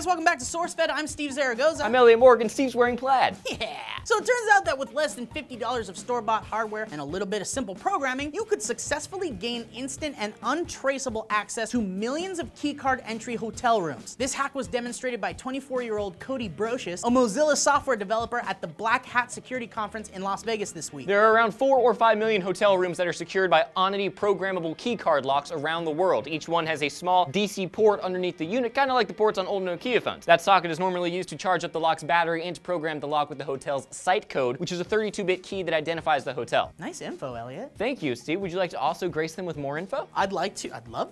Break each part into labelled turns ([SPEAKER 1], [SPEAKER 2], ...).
[SPEAKER 1] guys, welcome back to SourceFed. I'm Steve Zaragoza.
[SPEAKER 2] I'm Elliot Morgan. Steve's wearing plaid.
[SPEAKER 1] Yeah. So it turns out that with less than $50 of store-bought hardware and a little bit of simple programming, you could successfully gain instant and untraceable access to millions of keycard entry hotel rooms. This hack was demonstrated by 24-year-old Cody Brocious, a Mozilla software developer at the Black Hat Security Conference in Las Vegas this week.
[SPEAKER 2] There are around 4 or 5 million hotel rooms that are secured by Onity programmable keycard locks around the world. Each one has a small DC port underneath the unit, kind of like the ports on old Nokia phones. That socket is normally used to charge up the lock's battery and to program the lock with the hotel's site code, which is a 32-bit key that identifies the hotel.
[SPEAKER 1] Nice info, Elliot.
[SPEAKER 2] Thank you, Steve. Would you like to also grace them with more info?
[SPEAKER 1] I'd love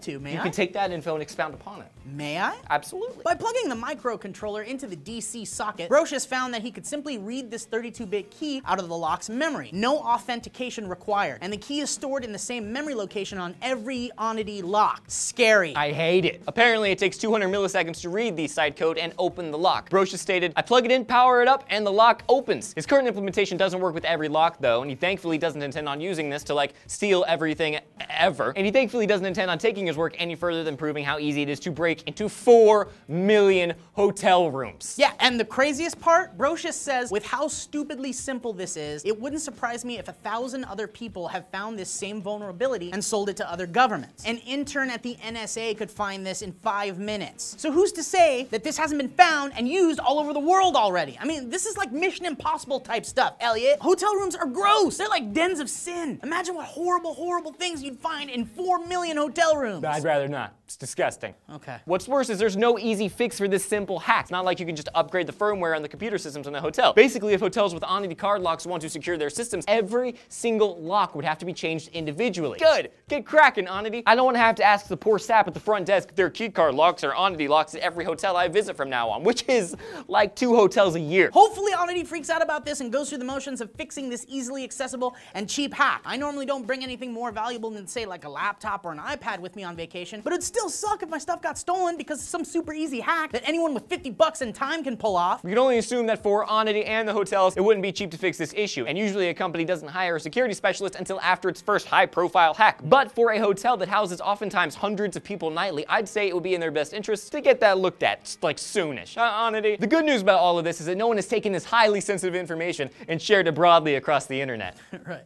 [SPEAKER 1] to, may I?
[SPEAKER 2] You can take that info and expound upon it.
[SPEAKER 1] May I?
[SPEAKER 2] Absolutely.
[SPEAKER 1] By plugging the microcontroller into the DC socket, Brocious found that he could simply read this 32-bit key out of the lock's memory. No authentication required. And the key is stored in the same memory location on every Onity lock. Scary.
[SPEAKER 2] I hate it. Apparently, it takes 200 milliseconds to read the site code and open the lock. Brocious stated, "I plug it in, power it up, and the lock opens." His current implementation doesn't work with every lock, though, and he thankfully doesn't intend on using this to, like, steal everything ever. And he thankfully doesn't intend on taking his work any further than proving how easy it is to break into 4 million hotel rooms.
[SPEAKER 1] Yeah, and the craziest part, Brocious says, with how stupidly simple this is, it wouldn't surprise me if 1,000 other people have found this same vulnerability and sold it to other governments. An intern at the NSA could find this in 5 minutes. So who's to say that this hasn't been found and used all over the world already? I mean, this is like Mission Impossible type stuff, Elliot. Hotel rooms are gross. They're like dens of sin. Imagine what horrible, horrible things you'd find in 4 million hotel rooms.
[SPEAKER 2] I'd rather not. It's disgusting.
[SPEAKER 1] Okay.
[SPEAKER 2] What's worse is there's no easy fix for this simple hack. It's not like you can just upgrade the firmware on the computer systems in the hotel. Basically, if hotels with Onity card locks want to secure their systems, every single lock would have to be changed individually. Good. Get cracking, Onity. I don't want to have to ask the poor sap at the front desk if their keycard locks or Onity locks at every hotel I visit from now on, which is like 2 hotels a year.
[SPEAKER 1] Hopefully Onity freaks out about this and goes through the motions of fixing this easily accessible and cheap hack. I normally don't bring anything more valuable than, say, like a laptop or an iPad with me on vacation, but it'd still suck if my stuff got stolen because of some super easy hack that anyone with 50 bucks and time can pull off.
[SPEAKER 2] We can only assume that for Onity and the hotels, it wouldn't be cheap to fix this issue, and usually a company doesn't hire a security specialist until after its first high-profile hack. But for a hotel that houses oftentimes hundreds of people nightly, I'd say it would be in their best interest to get that looked at, like, soonish. Onity. The good news about all of this is that no one has taken this highly sensitive information and shared it broadly across the internet.
[SPEAKER 1] Right.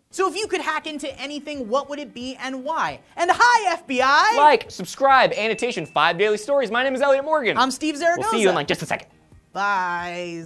[SPEAKER 1] So if you could hack into anything, what would it be and why? And hi, FBI!
[SPEAKER 2] Like, subscribe, annotation, 5 daily stories. My name is Elliot Morgan.
[SPEAKER 1] I'm Steve Zaragoza.
[SPEAKER 2] We'll see you in like just a second.
[SPEAKER 1] Bye.